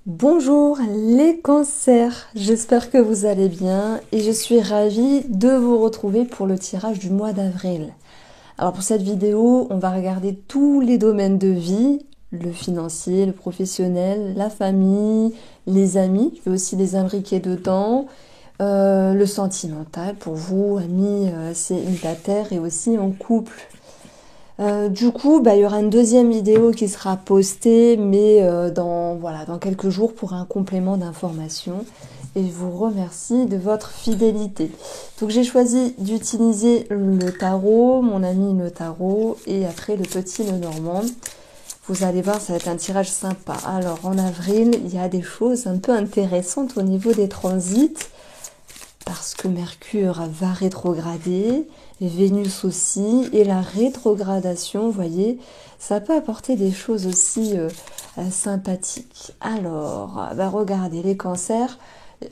Bonjour les cancers, j'espère que vous allez bien et je suis ravie de vous retrouver pour le tirage du mois d'avril. Alors pour cette vidéo, on va regarder tous les domaines de vie, le financier, le professionnel, la famille, les amis, je vais aussi les imbriquer dedans, le sentimental pour vous, amis célibataires et aussi en couple. Du coup, il y aura une deuxième vidéo qui sera postée, mais dans quelques jours pour un complément d'information. Et je vous remercie de votre fidélité. Donc j'ai choisi d'utiliser le tarot, mon ami le tarot, et après le petit Lenormand. Vous allez voir, ça va être un tirage sympa. Alors en avril, il y a des choses un peu intéressantes au niveau des transits, parce que Mercure va rétrograder, Vénus aussi, et la rétrogradation, vous voyez, ça peut apporter des choses aussi sympathiques. Alors, regardez les cancers.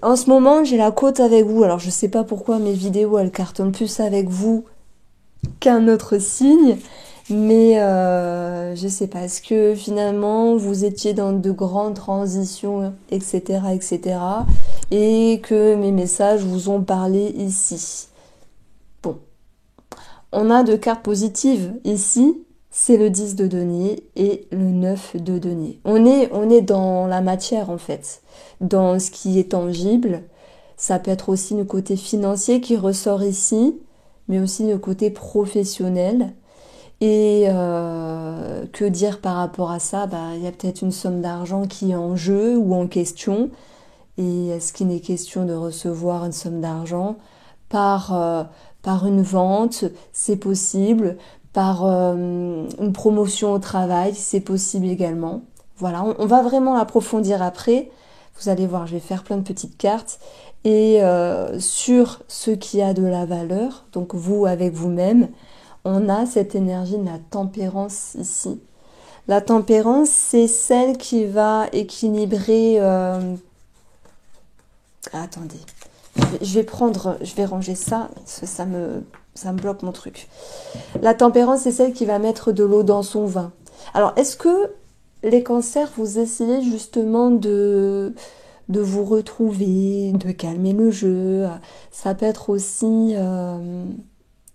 En ce moment, j'ai la côte avec vous. Alors, je ne sais pas pourquoi mes vidéos, elles cartonnent plus avec vous qu'un autre signe. Mais je sais pas, est-ce que finalement vous étiez dans de grandes transitions, etc., etc., et que mes messages vous ont parlé ici. Bon, on a deux cartes positives ici, c'est le 10 de denier et le 9 de denier. On est dans la matière en fait, dans ce qui est tangible. Ça peut être aussi le côté financier qui ressort ici, mais aussi le côté professionnel. Et que dire par rapport à ça? Il y a peut-être une somme d'argent qui est en jeu ou en question. Et est-ce qu'il est question de recevoir une somme d'argent par, euh, par une vente? C'est possible. Par une promotion au travail, c'est possible également. Voilà, on va vraiment approfondir après. Vous allez voir, je vais faire plein de petites cartes. Et sur ce qui a de la valeur, donc vous avec vous-même, on a cette énergie de la tempérance ici. La tempérance, c'est celle qui va équilibrer... attendez, je vais ranger ça, parce que ça me bloque mon truc. La tempérance, c'est celle qui va mettre de l'eau dans son vin. Alors, est-ce que les cancers, vous essayez justement de vous retrouver, de calmer le jeu? Ça peut être aussi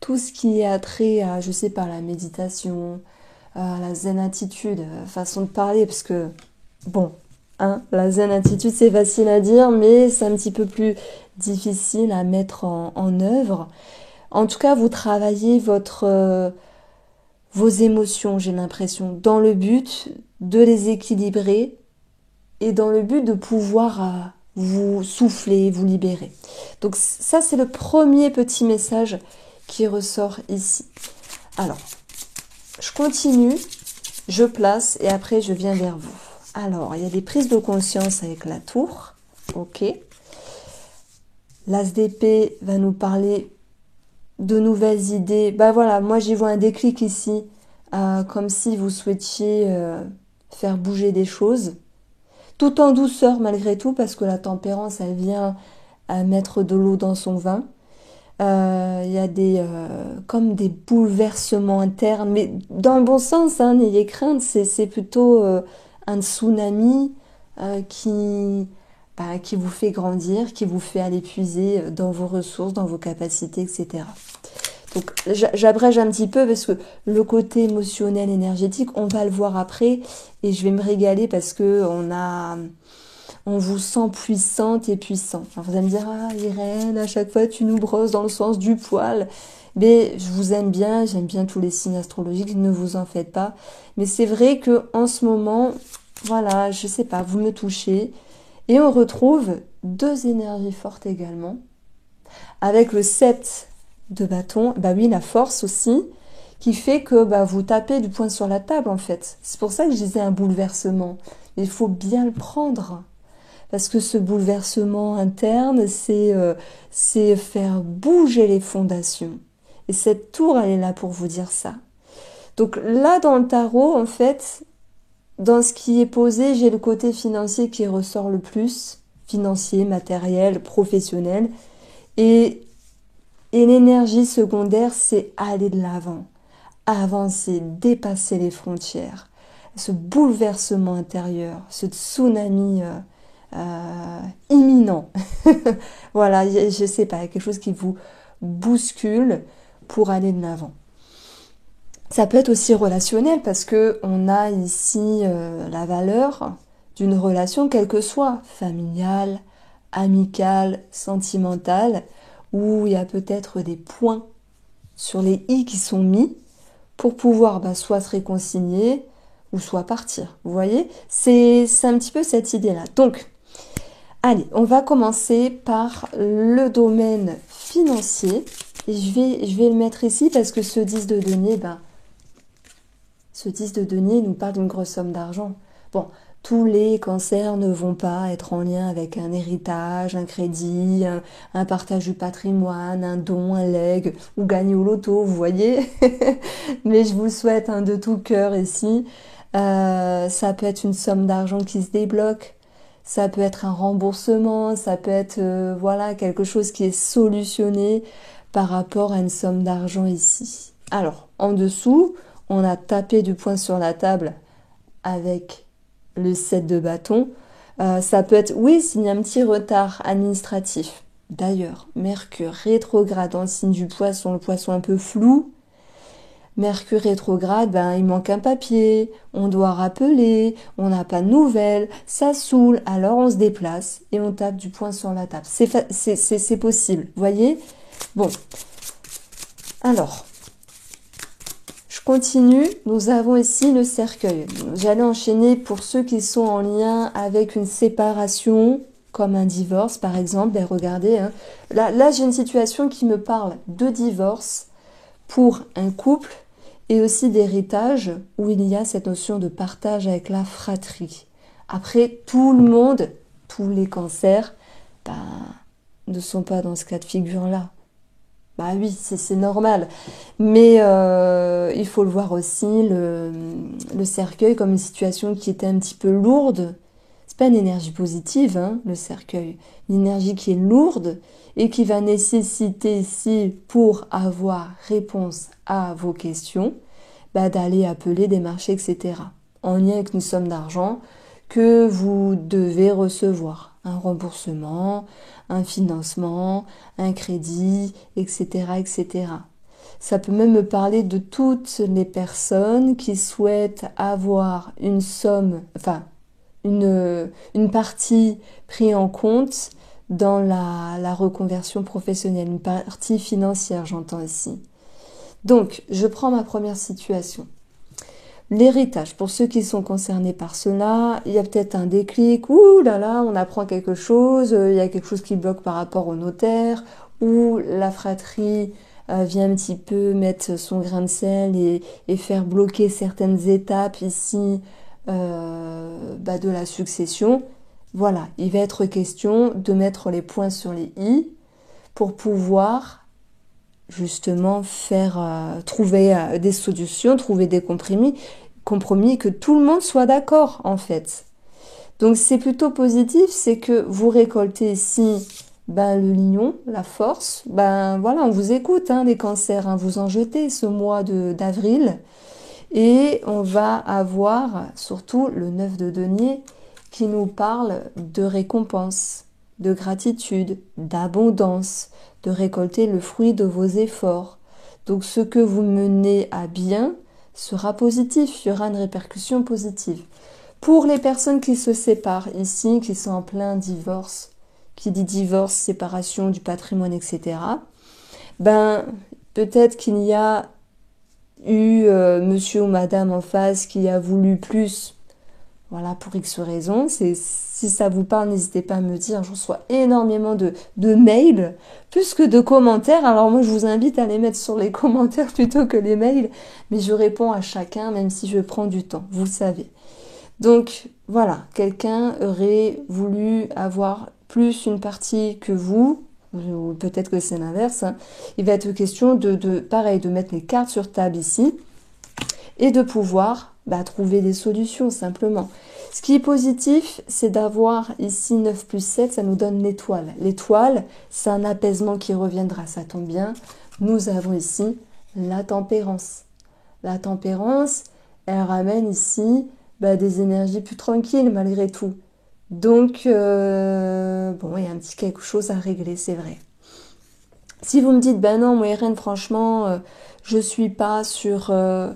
tout ce qui est attrait à, je sais pas, la méditation, la zen attitude, façon de parler, parce que, bon, hein, la zen attitude, c'est facile à dire, mais c'est un petit peu plus difficile à mettre en œuvre. En tout cas, vous travaillez vos émotions, j'ai l'impression, dans le but de les équilibrer et dans le but de pouvoir vous souffler, vous libérer. Donc ça, c'est le premier petit message qui ressort ici. Alors, je continue, je place et après je viens vers vous. Alors, il y a des prises de conscience avec la tour. Ok. L'as d'épée va nous parler de nouvelles idées. Voilà, moi j'y vois un déclic ici, comme si vous souhaitiez faire bouger des choses, tout en douceur malgré tout, parce que la tempérance, elle vient à mettre de l'eau dans son vin. Il y a comme des bouleversements internes, mais dans le bon sens, hein, n'ayez crainte, c'est plutôt un tsunami qui vous fait grandir, qui vous fait aller puiser dans vos ressources, dans vos capacités, etc. Donc j'abrège un petit peu parce que le côté émotionnel, énergétique, on va le voir après et je vais me régaler parce que on vous sent puissante et puissant. Alors vous allez me dire, ah Irène, à chaque fois tu nous brosses dans le sens du poil. Mais je vous aime bien, j'aime bien tous les signes astrologiques, ne vous en faites pas. Mais c'est vrai que en ce moment, voilà, je sais pas, vous me touchez. Et on retrouve deux énergies fortes également. Avec le 7 de bâton, oui, la force aussi, qui fait que vous tapez du poing sur la table en fait. C'est pour ça que je disais un bouleversement. Mais il faut bien le prendre. Parce que ce bouleversement interne, c'est faire bouger les fondations. Et cette tour, elle est là pour vous dire ça. Donc là, dans le tarot, en fait, dans ce qui est posé, j'ai le côté financier qui ressort le plus. Financier, matériel, professionnel. Et l'énergie secondaire, c'est aller de l'avant. Avancer, dépasser les frontières. ce bouleversement intérieur, ce tsunami imminent. Voilà, je sais pas, quelque chose qui vous bouscule pour aller de l'avant. Ça peut être aussi relationnel parce que on a ici la valeur d'une relation, quelle que soit, familiale, amicale, sentimentale, où il y a peut-être des points sur les i qui sont mis pour pouvoir soit se réconcilier ou soit partir. Vous voyez, c'est un petit peu cette idée-là. Donc, allez, on va commencer par le domaine financier. Et je vais le mettre ici parce que ce 10 de denier, ce 10 de denier nous parle d'une grosse somme d'argent. Bon, tous les cancers ne vont pas être en lien avec un héritage, un crédit, un partage du patrimoine, un don, un legs ou gagner au loto, vous voyez. Mais je vous souhaite de tout cœur ici. Ça peut être une somme d'argent qui se débloque. Ça peut être un remboursement, ça peut être voilà, quelque chose qui est solutionné par rapport à une somme d'argent ici. Alors, en dessous, on a tapé du poing sur la table avec le 7 de bâton. Ça peut être, oui, s'il y a un petit retard administratif. D'ailleurs, Mercure rétrograde dans le signe du poisson, le poisson un peu flou. Mercure rétrograde, il manque un papier, on doit rappeler, on n'a pas de nouvelles, ça saoule, alors on se déplace et on tape du poing sur la table. C'est possible, vous voyez? Bon, alors, je continue. Nous avons ici le cercueil. J'allais enchaîner pour ceux qui sont en lien avec une séparation, comme un divorce par exemple. Regardez, hein. Là j'ai une situation qui me parle de divorce pour un couple et aussi d'héritage où il y a cette notion de partage avec la fratrie. Après, tout le monde, tous les cancers, ne sont pas dans ce cas de figure-là. Oui, c'est normal. Mais il faut le voir aussi, le cercueil, comme une situation qui était un petit peu lourde. C'est pas une énergie positive, hein, le cercueil. Une énergie qui est lourde et qui va nécessiter ici, pour avoir réponse à vos questions, d'aller appeler, démarcher, etc. En lien avec une somme d'argent que vous devez recevoir. Un remboursement, un financement, un crédit, etc., etc. Ça peut même me parler de toutes les personnes qui souhaitent avoir une somme, une partie prise en compte dans la reconversion professionnelle, une partie financière, j'entends ici. Donc, je prends ma première situation. L'héritage, pour ceux qui sont concernés par cela, il y a peut-être un déclic, ouh là là, on apprend quelque chose, il y a quelque chose qui bloque par rapport au notaire, ou la fratrie vient un petit peu mettre son grain de sel et faire bloquer certaines étapes ici de la succession. Voilà, il va être question de mettre les points sur les i pour pouvoir justement trouver des solutions, trouver des compromis, que tout le monde soit d'accord en fait. Donc c'est plutôt positif, c'est que vous récoltez ici le lion, la force. Voilà, on vous écoute, hein, les cancers, hein, vous en jetez ce mois d'avril. Et on va avoir surtout le 9 de denier qui nous parle de récompense, de gratitude, d'abondance, de récolter le fruit de vos efforts. Donc ce que vous menez à bien sera positif, il y aura une répercussion positive. Pour les personnes qui se séparent ici, qui sont en plein divorce, qui dit divorce, séparation du patrimoine, etc., peut-être qu'il y a eu monsieur ou madame en face qui a voulu plus, voilà, pour X raisons. Si ça vous parle, n'hésitez pas à me dire. Je reçois énormément de mails, plus que de commentaires. Alors moi, je vous invite à les mettre sur les commentaires plutôt que les mails. Mais je réponds à chacun, même si je prends du temps, vous le savez. Donc voilà, quelqu'un aurait voulu avoir plus une partie que vous, ou peut-être que c'est l'inverse, hein. Il va être question pareil, de mettre les cartes sur table ici et de pouvoir trouver des solutions simplement. Ce qui est positif, c'est d'avoir ici 9 plus 7, ça nous donne l'étoile. L'étoile, c'est un apaisement qui reviendra, ça tombe bien. Nous avons ici la tempérance. La tempérance, elle ramène ici des énergies plus tranquilles malgré tout. Donc, bon, il y a un petit quelque chose à régler, c'est vrai. Si vous me dites, ben non, moi, Irène, franchement, je suis pas sur un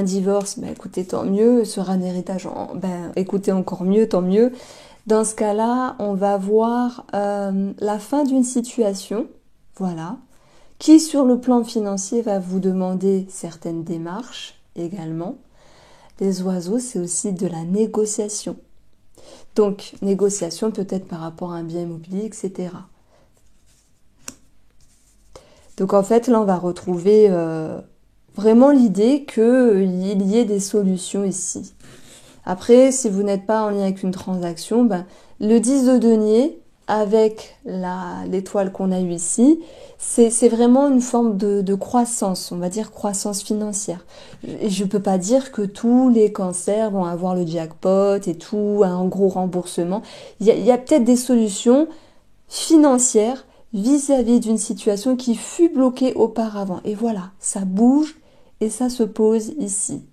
divorce, ben écoutez, tant mieux. Sur un héritage, ben écoutez, encore mieux, tant mieux. Dans ce cas-là, on va voir la fin d'une situation, voilà, qui sur le plan financier va vous demander certaines démarches également. Les oiseaux, c'est aussi de la négociation. Donc, négociation peut-être par rapport à un bien immobilier, etc. Donc en fait, là, on va retrouver vraiment l'idée qu'il y ait des solutions ici. Après, si vous n'êtes pas en lien avec une transaction, le 10 de denier, avec l'étoile qu'on a eue ici, c'est vraiment une forme de croissance, on va dire croissance financière. Et je ne peux pas dire que tous les cancers vont avoir le jackpot et tout, un gros remboursement. Il y a peut-être des solutions financières vis-à-vis d'une situation qui fut bloquée auparavant. Et voilà, ça bouge et ça se pose ici.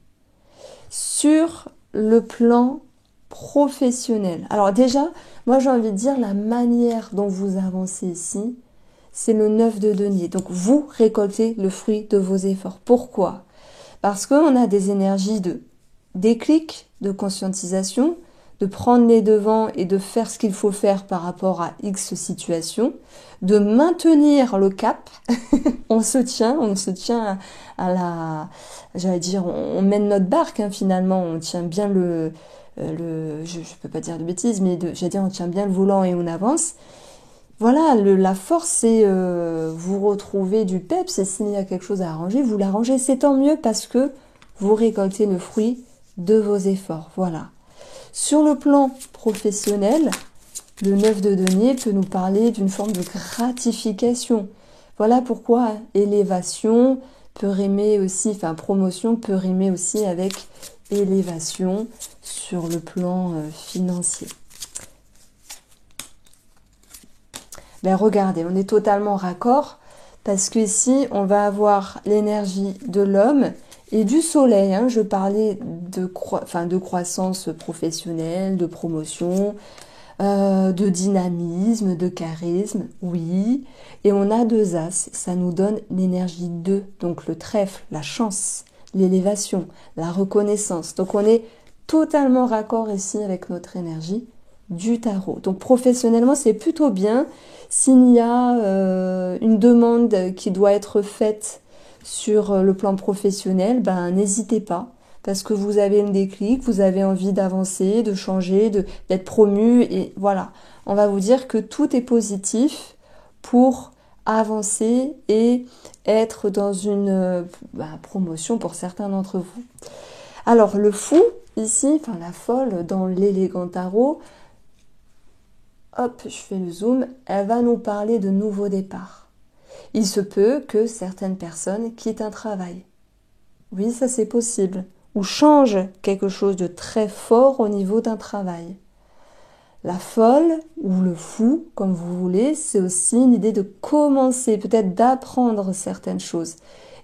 Sur le plan professionnel. Alors déjà, moi j'ai envie de dire la manière dont vous avancez ici, c'est le 9 de denier. Donc vous récoltez le fruit de vos efforts. Pourquoi? Parce qu'on a des énergies de déclic, de conscientisation, de prendre les devants et de faire ce qu'il faut faire par rapport à X situation, de maintenir le cap. on se tient à la, j'allais dire, on mène notre barque finalement, on tient bien je peux pas dire de bêtises, mais j'allais dire on tient bien le volant et on avance. Voilà, la force, c'est vous retrouvez du peps et s'il y a quelque chose à arranger, vous l'arrangez. C'est tant mieux parce que vous récoltez le fruit de vos efforts. Voilà. Sur le plan professionnel, le 9 de denier peut nous parler d'une forme de gratification. Voilà pourquoi élévation peut rimer aussi, enfin promotion peut rimer aussi avec élévation sur le plan financier. Regardez, on est totalement raccord parce que ici on va avoir l'énergie de l'homme et du soleil. Je parlais de croissance professionnelle, de promotion, de dynamisme, de charisme, oui. Et on a 2 as, ça nous donne l'énergie 2, donc le trèfle, la chance, l'élévation, la reconnaissance. Donc on est totalement raccord ici avec notre énergie du tarot. Donc professionnellement, c'est plutôt bien. S'il y a une demande qui doit être faite sur le plan professionnel, n'hésitez pas. Parce que vous avez un déclic, vous avez envie d'avancer, de changer, d'être promu. Et voilà, on va vous dire que tout est positif pour avancer et être dans une promotion pour certains d'entre vous. Alors le fou, ici, enfin la folle dans l'élégant tarot, hop, je fais le zoom, elle va nous parler de nouveau départ. Il se peut que certaines personnes quittent un travail. Oui, ça c'est possible. Ou changent quelque chose de très fort au niveau d'un travail. La folle ou le fou, comme vous voulez, c'est aussi une idée de commencer, peut-être d'apprendre certaines choses.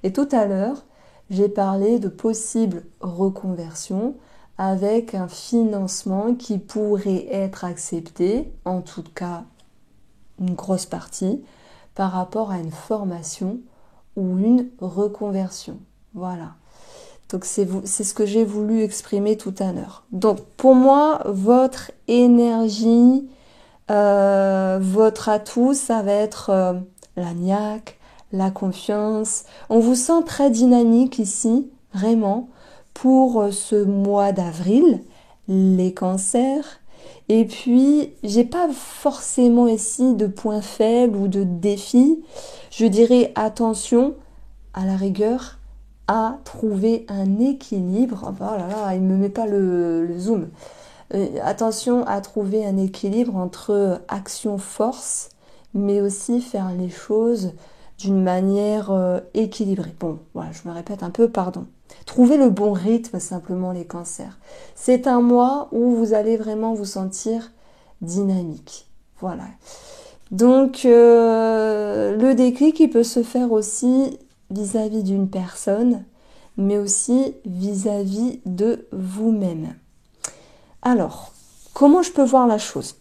Et tout à l'heure, j'ai parlé de possibles reconversions avec un financement qui pourrait être accepté, en tout cas une grosse partie, par rapport à une formation ou une reconversion. Voilà. Donc c'est ce que j'ai voulu exprimer tout à l'heure. Donc pour moi, votre énergie, votre atout, ça va être la niaque, la confiance. On vous sent très dynamique ici, vraiment, pour ce mois d'avril, les cancers. Et puis, j'ai pas forcément ici de points faibles ou de défis. Je dirais attention, à la rigueur, à trouver un équilibre. Oh là là, il me met pas le zoom. Attention à trouver un équilibre entre action-force, mais aussi faire les choses d'une manière équilibrée. Bon, voilà, je me répète un peu, pardon. Trouvez le bon rythme, simplement, les cancers. C'est un mois où vous allez vraiment vous sentir dynamique. Voilà. Donc, le déclic, il peut se faire aussi vis-à-vis d'une personne, mais aussi vis-à-vis de vous-même. Alors, comment je peux voir la chose?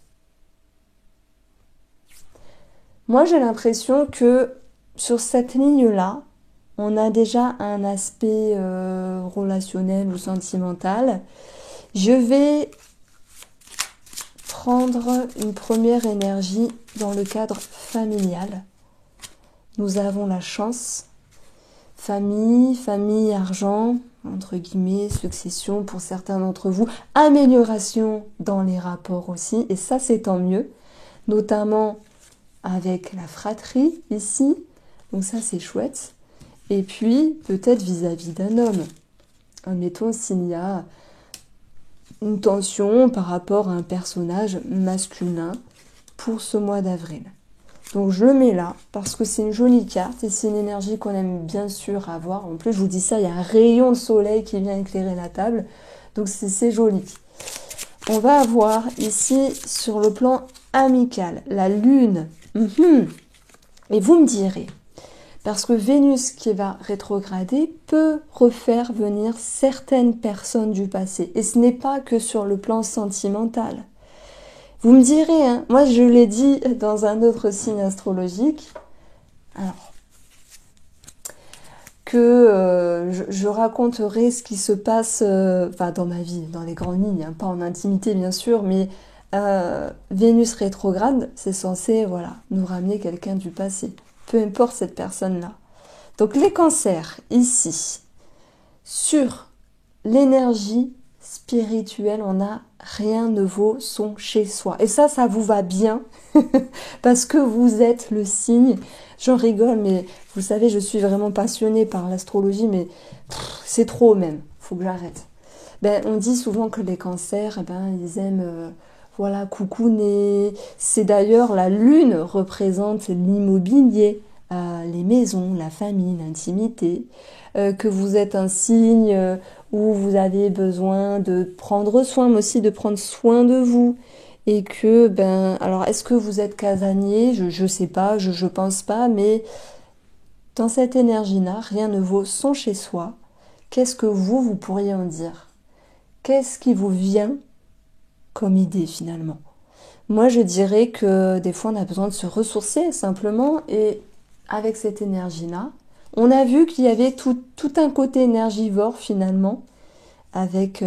Moi, j'ai l'impression que sur cette ligne-là, on a déjà un aspect relationnel ou sentimental. Je vais prendre une première énergie dans le cadre familial. Nous avons la chance, famille, argent, entre guillemets, succession pour certains d'entre vous, amélioration dans les rapports aussi, et ça c'est tant mieux, notamment avec la fratrie ici, donc ça c'est chouette, et puis peut-être vis-à-vis d'un homme. Admettons s'il y a une tension par rapport à un personnage masculin pour ce mois d'avril. Donc je le mets là parce que c'est une jolie carte et c'est une énergie qu'on aime bien sûr avoir. En plus je vous dis ça, il y a un rayon de soleil qui vient éclairer la table, donc c'est joli. On va avoir ici sur le plan amical la lune. Et vous me direz, parce que Vénus qui va rétrograder peut refaire venir certaines personnes du passé. Et ce n'est pas que sur le plan sentimental. Vous me direz, hein, moi je l'ai dit dans un autre signe astrologique, alors, que je raconterai ce qui se passe dans ma vie, dans les grandes lignes, hein, pas en intimité bien sûr, mais Vénus rétrograde, c'est censé nous ramener quelqu'un du passé. Peu importe cette personne-là. Donc les cancers, ici, sur l'énergie spirituelle, on a rien ne vaut son chez-soi. Et ça vous va bien, parce que vous êtes le signe. J'en rigole, mais vous savez, je suis vraiment passionnée par l'astrologie, mais c'est trop même, faut que j'arrête. On dit souvent que les cancers, ils aiment... coucouner. C'est d'ailleurs la lune représente l'immobilier, les maisons, la famille, l'intimité, que vous êtes un signe où vous avez besoin de prendre soin, mais aussi de prendre soin de vous. Et que, alors est-ce que vous êtes casanier? Je sais pas, je pense pas, mais dans cette énergie-là, rien ne vaut son chez soi. Qu'est-ce que vous pourriez en dire? Qu'est-ce qui vous vient comme idée finalement? Moi je dirais que des fois on a besoin de se ressourcer simplement, et avec cette énergie-là, on a vu qu'il y avait tout un côté énergivore finalement, avec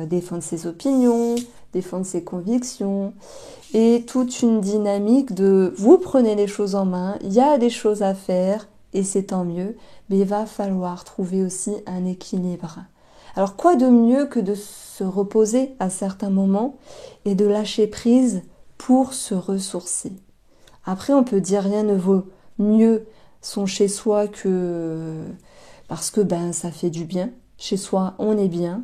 défendre ses opinions, défendre ses convictions, et toute une dynamique de vous prenez les choses en main, il y a des choses à faire, et c'est tant mieux, mais il va falloir trouver aussi un équilibre. Alors quoi de mieux que de se reposer à certains moments et de lâcher prise pour se ressourcer. Après on peut dire rien ne vaut mieux son chez soi que parce que ça fait du bien. Chez soi on est bien,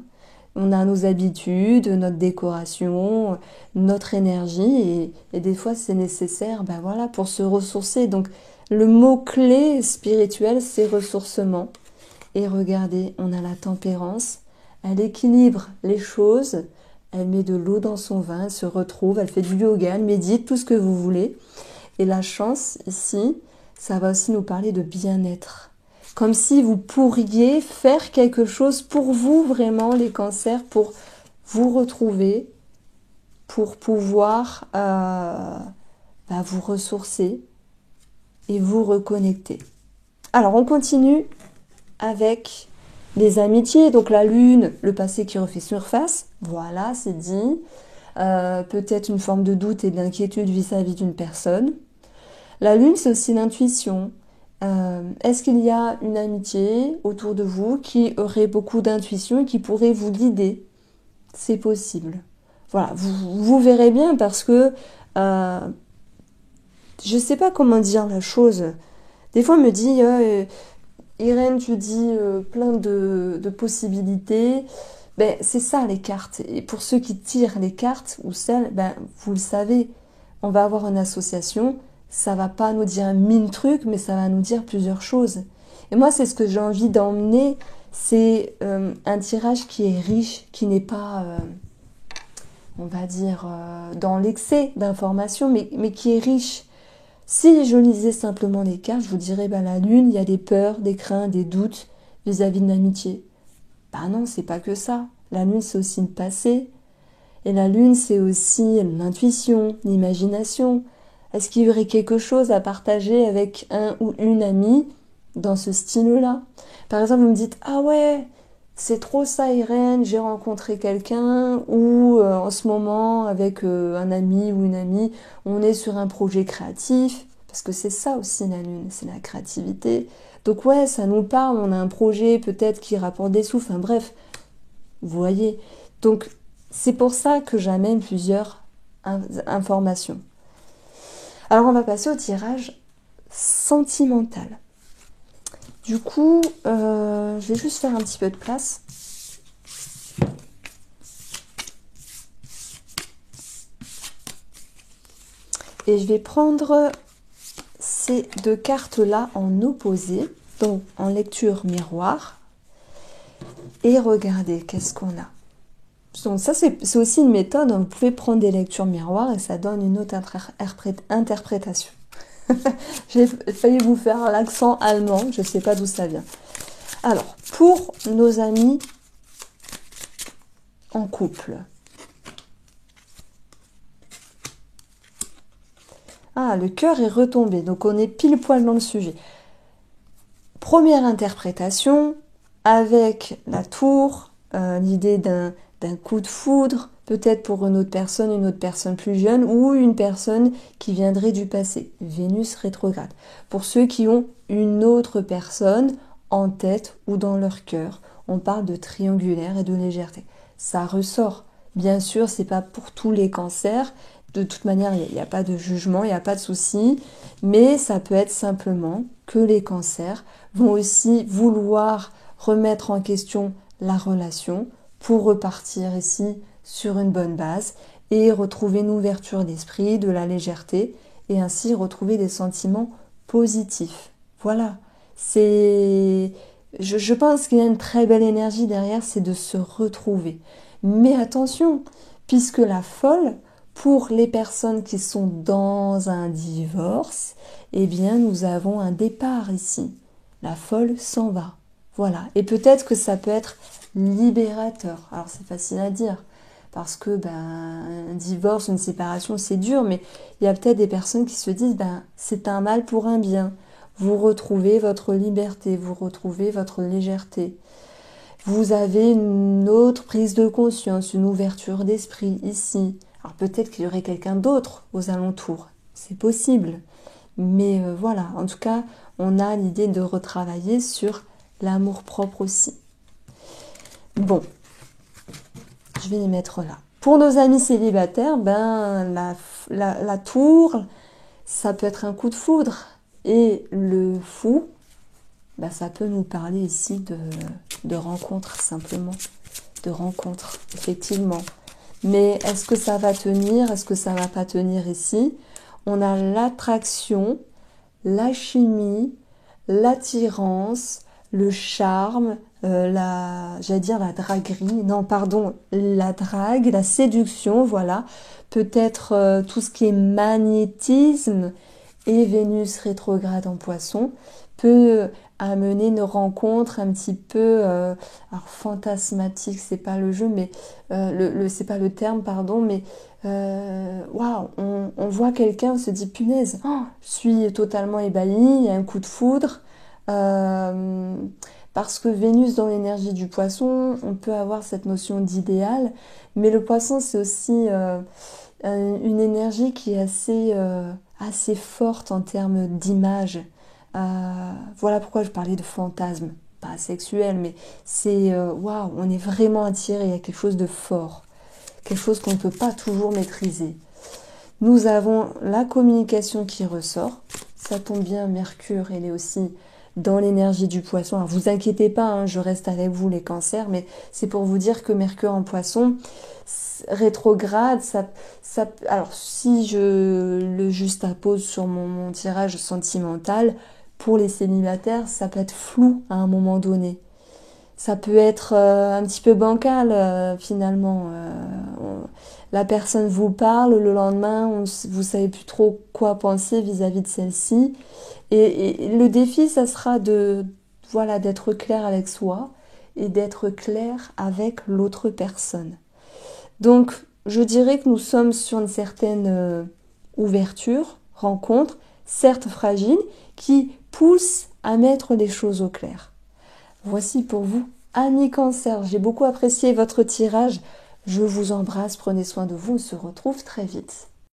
on a nos habitudes, notre décoration, notre énergie, et des fois c'est nécessaire pour se ressourcer. Donc le mot-clé spirituel c'est ressourcement. Et regardez, on a la tempérance, elle équilibre les choses, elle met de l'eau dans son vin, elle se retrouve, elle fait du yoga, elle médite, tout ce que vous voulez. Et la chance, ici, ça va aussi nous parler de bien-être. Comme si vous pourriez faire quelque chose pour vous, vraiment, les cancers, pour vous retrouver, pour pouvoir vous ressourcer et vous reconnecter. Alors, on continue avec les amitiés, donc la lune, le passé qui refait surface, voilà, c'est dit. Peut-être une forme de doute et d'inquiétude vis-à-vis d'une personne. La lune, c'est aussi l'intuition. Est-ce qu'il y a une amitié autour de vous qui aurait beaucoup d'intuition et qui pourrait vous guider? C'est possible. Voilà, vous verrez bien parce que je sais pas comment dire la chose. Des fois, on me dit... Irène, tu dis plein de possibilités. C'est ça les cartes. Et pour ceux qui tirent les cartes ou celles, vous le savez, on va avoir une association. Ça va pas nous dire 1000 trucs, mais ça va nous dire plusieurs choses. Et moi, c'est ce que j'ai envie d'emmener. C'est un tirage qui est riche, qui n'est pas, on va dire, dans l'excès d'informations, mais qui est riche. Si je lisais simplement les cartes, je vous dirais, la lune, il y a des peurs, des craintes, des doutes vis-à-vis de l'amitié. Ben non, c'est pas que ça. La lune, c'est aussi le passé. Et la lune, c'est aussi l'intuition, l'imagination. Est-ce qu'il y aurait quelque chose à partager avec un ou une amie dans ce style-là? Par exemple, vous me dites, ah ouais, c'est trop ça, Irène, j'ai rencontré quelqu'un, ou en ce moment, avec un ami ou une amie, on est sur un projet créatif, parce que c'est ça aussi la lune, c'est la créativité. Donc ouais, ça nous parle, on a un projet peut-être qui rapporte des sous, enfin bref, vous voyez. Donc c'est pour ça que j'amène plusieurs informations. Alors on va passer au tirage sentimental. Du coup, je vais juste faire un petit peu de place. Et je vais prendre ces deux cartes-là en opposé, donc en lecture miroir. Et regardez, qu'est-ce qu'on a. Donc ça, c'est aussi une méthode. Vous pouvez prendre des lectures miroirs et ça donne une autre interprétation. J'ai failli vous faire l'accent allemand, je ne sais pas d'où ça vient. Alors, pour nos amis en couple. Ah, le cœur est retombé, donc on est pile poil dans le sujet. Première interprétation, avec la tour, l'idée d'un coup de foudre, peut-être pour une autre personne plus jeune, ou une personne qui viendrait du passé, Vénus rétrograde. Pour ceux qui ont une autre personne en tête ou dans leur cœur, on parle de triangulaire et de légèreté. Ça ressort. Bien sûr, c'est pas pour tous les cancers. De toute manière, il n'y a pas de jugement, il n'y a pas de souci. Mais ça peut être simplement que les cancers vont aussi vouloir remettre en question la relation pour repartir ici sur une bonne base et retrouver une ouverture d'esprit, de la légèreté et ainsi retrouver des sentiments positifs. Voilà, je pense qu'il y a une très belle énergie derrière, c'est de se retrouver. Mais attention, puisque la folle, pour les personnes qui sont dans un divorce, eh bien nous avons un départ ici. La folle s'en va. Voilà. Et peut-être que ça peut être libérateur. Alors c'est facile à dire. Parce que un divorce, une séparation, c'est dur, mais il y a peut-être des personnes qui se disent c'est un mal pour un bien. Vous retrouvez votre liberté, vous retrouvez votre légèreté. Vous avez une autre prise de conscience, une ouverture d'esprit ici. Alors peut-être qu'il y aurait quelqu'un d'autre aux alentours. C'est possible. Mais voilà, en tout cas, on a l'idée de retravailler sur l'amour-propre aussi. Bon, je vais les mettre là. Pour nos amis célibataires, la tour, ça peut être un coup de foudre. Et le fou, ça peut nous parler ici de rencontres, simplement. De rencontres, effectivement. Mais est-ce que ça va tenir? Est-ce que ça va pas tenir ici? On a l'attraction, la chimie, l'attirance, le charme, j'allais dire la draguerie, non pardon, la drague, la séduction, voilà. Peut-être tout ce qui est magnétisme et Vénus rétrograde en Poisson peut amener une rencontre un petit peu alors fantasmatique, c'est pas le jeu, mais c'est pas le terme, pardon, mais waouh, on voit quelqu'un, on se dit punaise, je suis totalement ébahie, il y a un coup de foudre. Parce que Vénus dans l'énergie du Poisson, on peut avoir cette notion d'idéal, mais le Poisson c'est aussi une énergie qui est assez forte en termes d'image. Voilà pourquoi je parlais de fantasme, pas sexuel, mais c'est waouh, on est vraiment attiré, il y a quelque chose de fort, quelque chose qu'on ne peut pas toujours maîtriser. Nous avons la communication qui ressort, ça tombe bien, Mercure, elle est aussi dans l'énergie du Poisson. Alors vous inquiétez pas, je reste avec vous les cancers, mais c'est pour vous dire que Mercure en Poisson, rétrograde, alors si je le juxtapose sur mon tirage sentimental, pour les célibataires, ça peut être flou à un moment donné. Ça peut être un petit peu bancal finalement. La personne vous parle, le lendemain, vous savez plus trop quoi penser vis-à-vis de celle-ci. Et le défi, ça sera d'être clair avec soi et d'être clair avec l'autre personne. Donc, je dirais que nous sommes sur une certaine ouverture, rencontre, certes fragile, qui pousse à mettre les choses au clair. Voici pour vous, Amis Cancer. J'ai beaucoup apprécié votre tirage. Je vous embrasse, prenez soin de vous, on se retrouve très vite.